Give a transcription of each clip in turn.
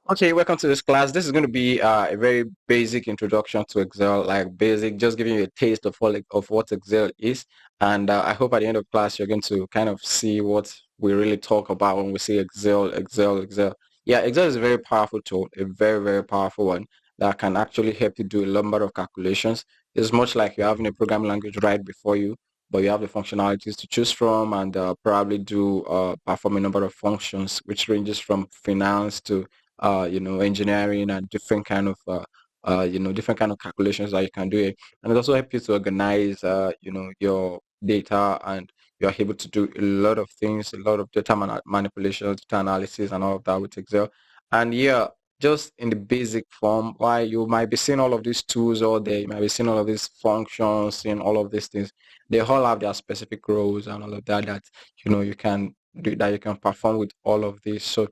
Okay, welcome to this class. This is going to be a very basic introduction to Excel, like basic, just giving you a taste of what Excel is. And I hope at the end of class you're going to kind of see what we really talk about when we say Excel, Excel, Excel. Yeah, Excel is a very powerful tool, a very, very powerful one that can actually help you do a number of calculations. It's much like you're having a programming language right before you, but you have the functionalities to choose from and probably do perform a number of functions, which ranges from finance to engineering and different kind of different kind of calculations that you can do it. And it also helps you to organize your data, and you're able to do a lot of things, a lot of data manipulation, data analysis and all of that with Excel. And yeah, just in the basic form, why you might be seeing all of these tools all day, you might be seeing all of these functions, seeing all of these things. They all have their specific roles and all of that you can do, that you can perform with all of this. So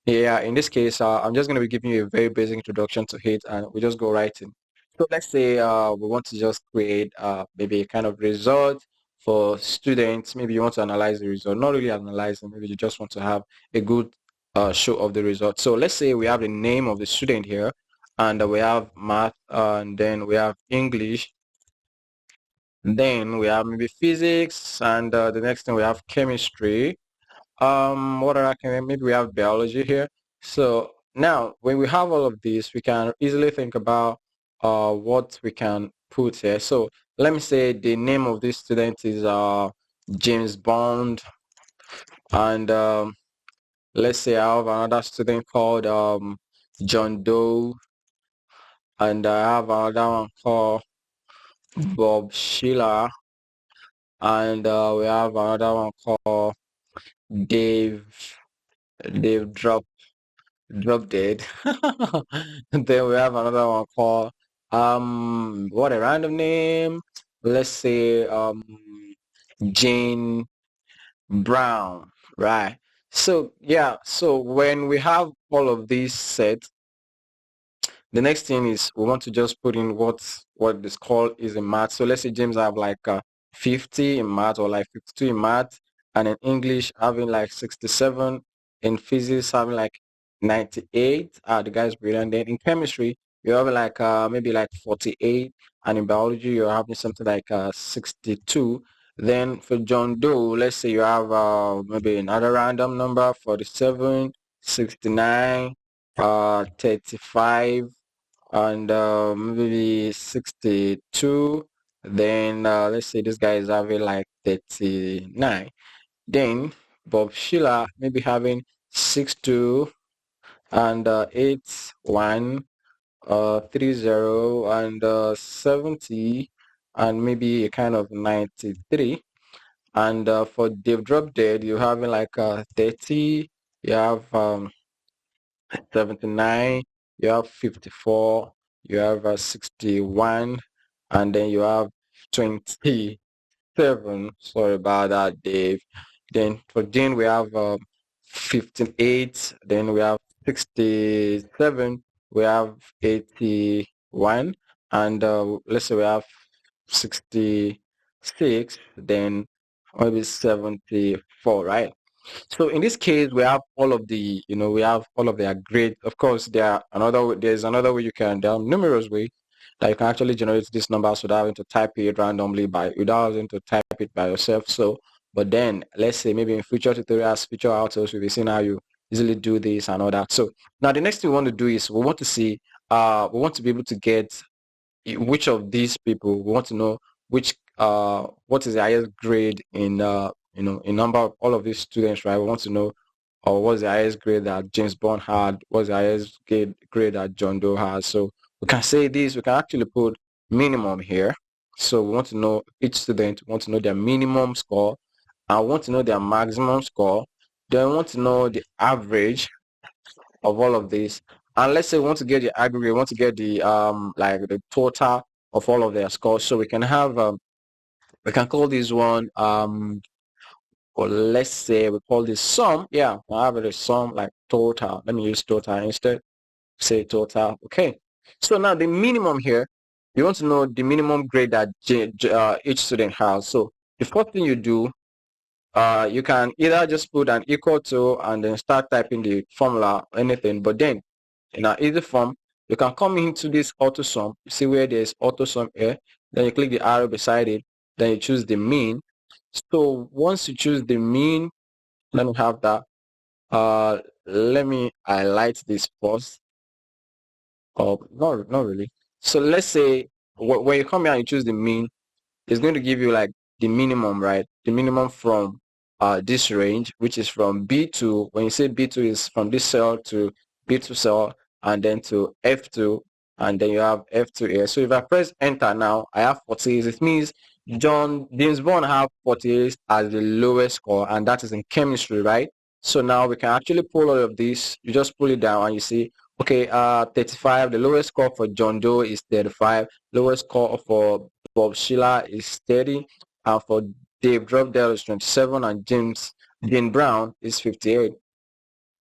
yeah, in this case, I'm just going to be giving you a very basic introduction to it, and we just go right in. So let's say we want to just create maybe a kind of result for students. Maybe you want to analyze the result, not really analyzing, maybe you just want to have a good show of the result. So let's say we have the name of the student here, and we have math, and then we have English, then we have maybe physics, and the next thing we have chemistry. What are I can maybe we have biology here. So now when we have all of these, we can easily think about what we can put here. So let me say the name of this student is James Bond, and let's say I have another student called John Doe, and I have another one called Bob Sheila, and we have another one called Dave Dave Drop Dead. And then we have another one called what a random name. Let's say Jane Brown, right? So yeah, so when we have all of these set, the next thing is we want to just put in what this call is in math. So let's say James have like 50 in math or like 52 in math, and in English having like 67, in physics having like 98. The guy's brilliant. Then in chemistry you're having like maybe like 48, and in biology you're having something like 62. Then for John Doe, let's say you have maybe another random number, 47, 69, 35, and maybe 62. Then let's say this guy is having like 39. Then Bob Sheila maybe having 62 and 81, 30 and 70, and maybe a kind of 93. And for Dave Drop Dead, you're having like 30, you have 79, you have 54, you have 61, and then you have 27. Sorry about that, Dave. Then for Dean, we have 58, then we have 67, we have 81, and let's say we have 66, then maybe 74, right? So in this case, we have all of the, we have all of their grade. Of course, there's another way there are numerous ways that you can actually generate this number without having to type it randomly without having to type it by yourself. So, but then let's say maybe in future tutorials, future autos, we'll be seeing how you easily do this and all that. So now the next thing we want to do is we want to see, we want to be able to get which of these people, we want to know which what is the highest grade in in number of all of these students, right? We want to know what's the highest grade that James Bond had, what's the highest grade that John Doe has. So we can say this, we can actually put minimum here. So we want to know each student, we want to know their minimum score, and we want to know their maximum score. Then we want to know the average of all of this. And let's say we want to get the aggregate, we want to get the like the total of all of their scores. So we can have we can call this one or let's say we call this sum. Yeah, I have it as sum like total. Let me use total instead. Say total. Okay. So now the minimum here, you want to know the minimum grade that each student has. So the first thing you do, you can either just put an equal to and then start typing the formula or anything. But then in an easy form, you can come into this auto sum. You see where there's auto sum here. Then you click the arrow beside it. Then you choose the mean. So once you choose the mean, let me have that. Let me highlight this first. Oh, not really. So let's say when you come here and you choose the mean, it's going to give you like the minimum, right? The minimum from this range, which is from B2. When you say B2 is from this cell to B2 cell, and then to F2, and then you have F2 here. So if I press enter now, I have 48. It means James Bond have 48 as the lowest score, and that is in chemistry, right? So now we can actually pull all of this. You just pull it down and you see, okay, 35. The lowest score for John Doe is 35. Lowest score for Bob Schiller is 30, and for Dave Drogdale is 27, and Jane Brown is 58.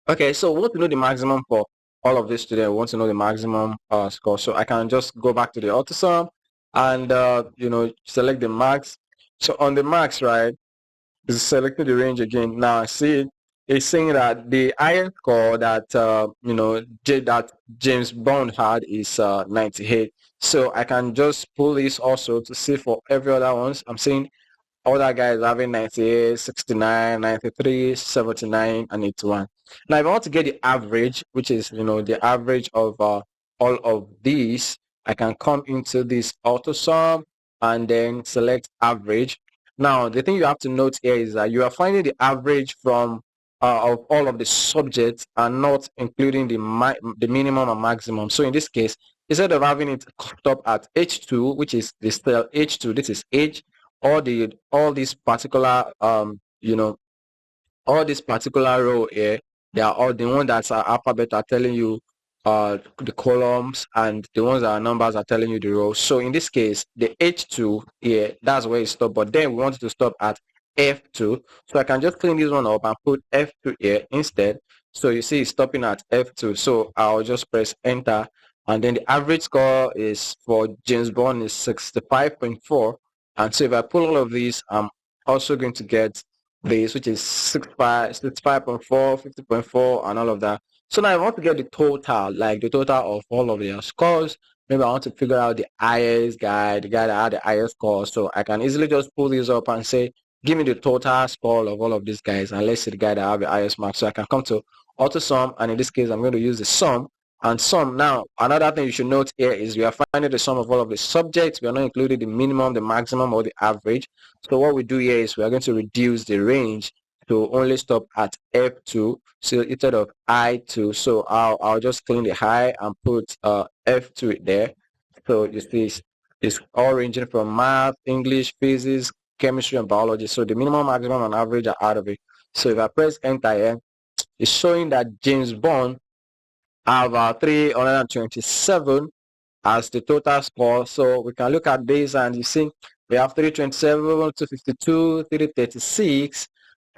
Okay, so we want to know the maximum for all of this today. We want to know the maximum score. So I can just go back to the AutoSum and select the max. So on the max, right, is selecting the range again. Now I see it's saying that the highest score that that James Bond had is 98. So I can just pull this also to see for every other ones. I'm seeing other guys having 98, 69, 93, 79, and 81. Now, if I want to get the average, which is the average of all of these, I can come into this auto sum and then select average. Now, the thing you have to note here is that you are finding the average from of all of the subjects and not including the minimum and maximum. So in this case, instead of having it stop at H2, which is the cell H2, this is H, all these particular all this particular row here, they are all the ones that are alphabet are telling you the columns, and the ones that are numbers are telling you the rows. So in this case, the H2 here, that's where it stopped, but then we want to stop at F2. So I can just clean this one up and put F2 here instead. So you see it's stopping at F2. So I'll just press enter, and then the average score is for James Bond is 65.4. And so if I pull all of these, I'm also going to get this, which is 65.4, 50.4, and all of that. So now I want to get the total, like the total of all of their scores. Maybe I want to figure out the highest guy, the guy that had the highest score. So I can easily just pull this up and say, give me the total score of all of these guys, and let's see the guy that have the highest mark. So I can come to auto sum, and in this case, I'm going to use the sum. And sum. Now, another thing you should note here is we are finding the sum of all of the subjects. We are not including the minimum, the maximum, or the average. So what we do here is we are going to reduce the range to only stop at F2. So instead of I2, so I'll just clean the high and put F2 there. So you see it's all ranging from math, English, physics, chemistry, and biology. So the minimum, maximum, and average are out of it. So if I press enter here, it's showing that James Bond have 327 as the total score. So we can look at this and you see we have 327, 252, 336,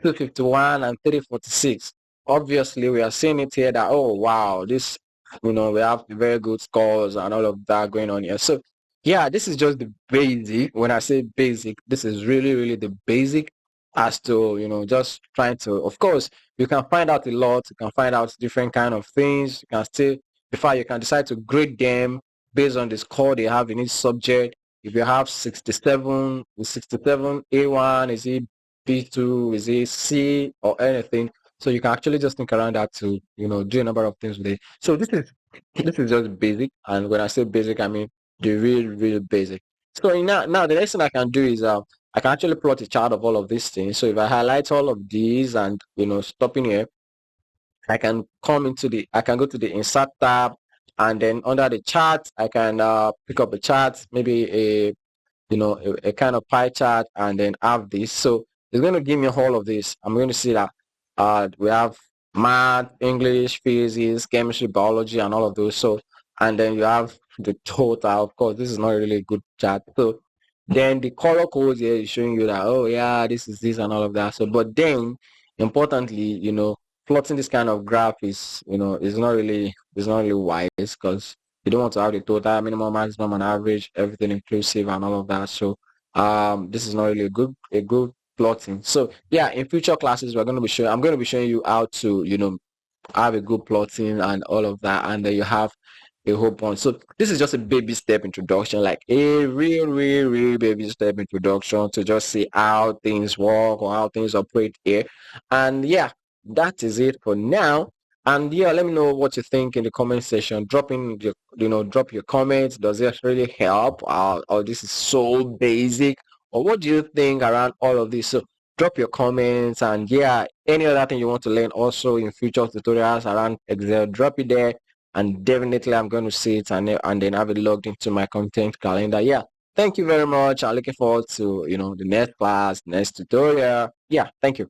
251, and 346. Obviously, we are seeing it here that, oh, wow, this, we have very good scores and all of that going on here. So, yeah, this is just the basic. When I say basic, this is really, really the basic as to, just trying to, of course, you can find out a lot. You can find out different kind of things. You can still, before you can decide to grade them based on the score they have in each subject. If you have 67, is 67 A1, is it B2, is it C or anything? So you can actually just think around that to, do a number of things with it. So this is just basic. And when I say basic, I mean the real basic. So now the next thing I can do is I can actually plot a chart of all of these things. So if I highlight all of these and stopping here, I can go to the insert tab, and then under the chart I can pick up a chart, maybe a kind of pie chart, and then have this. So it's going to give me all of this. I'm going to see that we have math, English, physics, chemistry, biology, and all of those. So, and then you have the total. Of course, this is not really a good chart. So then the color codes here is showing you that, oh yeah, this is this and all of that. So, but then importantly, plotting this kind of graph is not really wise, because you don't want to have the total, minimum, maximum, and average, everything inclusive and all of that. So this is not really a good plotting. So yeah, in future classes I'm going to be showing you how to have a good plotting and all of that, and then you have a whole bunch. So this is just a baby step introduction, like a real baby step introduction to just see how things work or how things operate here. And yeah, that is it for now. And yeah, let me know what you think in the comment section. Drop your comments. Does it really help? Or this is so basic? Or what do you think around all of this? So drop your comments, and yeah, any other thing you want to learn also in future tutorials around Excel, drop it there, and definitely I'm going to see it and then have it logged into my content calendar. Yeah, thank you very much. I'm looking forward to the next class, next tutorial. Yeah, thank you.